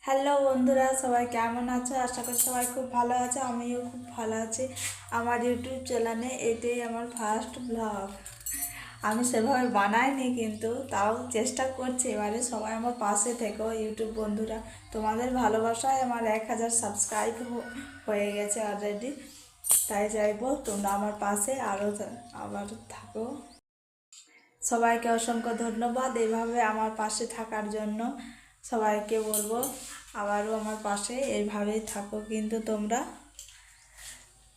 Hello বন্ধুরা, সবাই কেমন আছো? আশা করি সবাই খুব ভালো আছে। আমিও খুব ভালো আছি। আমার ইউটিউব চ্যানেলে এটাই আমার ফার্স্ট ব্লগ। আমি সেভাবে বানাইনি, কিন্তু তাও চেষ্টা করছি। এবারে সবাই আমার পাশে থেকো ইউটিউব বন্ধুরা। তোমাদের ভালোবাসায় আমার 1000 সাবস্ক্রাইব হয়ে গেছে অলরেডি। তাই চাইবো তোমরা আমার পাশে আরও আবার থাকো। সবাইকে অসংখ্য ধন্যবাদ এইভাবে আমার পাশে থাকার জন্য। সবাইকে বলবো আবারও আমার পাশে এইভাবেই থাকো কিন্তু তোমরা।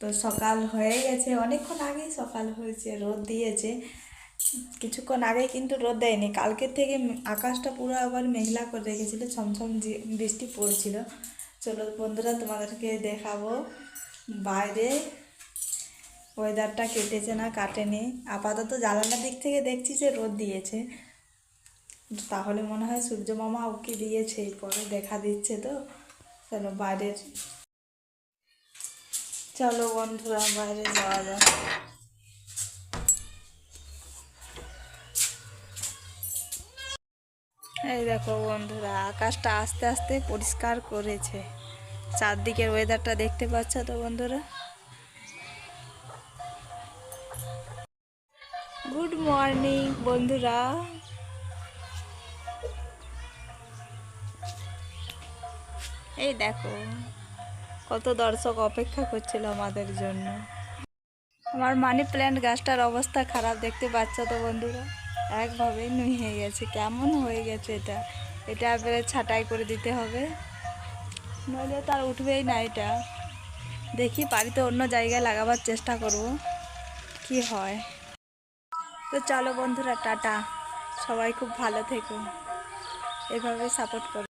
তো সকাল হয়ে গেছে, অনেকক্ষণ আগেই সকাল হয়েছে, রোদ দিয়েছে কিছুক্ষণ আগে, কিন্তু রোদ দেয়নি। কালকের থেকে আকাশটা পুরো আবার মেঘলা করে রেখেছিল, ছমছম বৃষ্টি পড়ছিল। চলো বন্ধুরা, তোমাদেরকে দেখাবো বাইরে ওয়েদারটা কেটেছে না কাটেনি। আপাতত জানালার দিক থেকে দেখছি যে রোদ দিয়েছে, তাহলে মনে হয় সূর্য মামা ওকে দিয়েছে, পরে দেখা দিচ্ছে। তো চলো বাইরের, চলো বন্ধুরা বাইরে যাওয়া যাক। এই দেখো বন্ধুরা, আকাশটা আস্তে আস্তে পরিষ্কার করেছে। চারদিকের ওয়েদারটা দেখতে পাচ্ছ তো বন্ধুরা। গুড মর্নিং বন্ধুরা। এই দেখো কত দর্শক অপেক্ষা করছিল আমাদের জন্য। আমার মানি প্ল্যান্ট গাছটার অবস্থা খারাপ, দেখতে পাচ্ছ তো বন্ধুরা। একভাবেই নুয়ে গেছে, কেমন হয়ে গেছে এটা। এটা এবারে ছাঁটাই করে দিতে হবে, নইলে তার উঠবেই না এটা। দেখি পারি তো অন্য জায়গায় লাগাবার চেষ্টা করব, কি হয়। তো চলো বন্ধুরা, টাটা। সবাই খুব ভালো থেকো, এভাবে সাপোর্ট করো।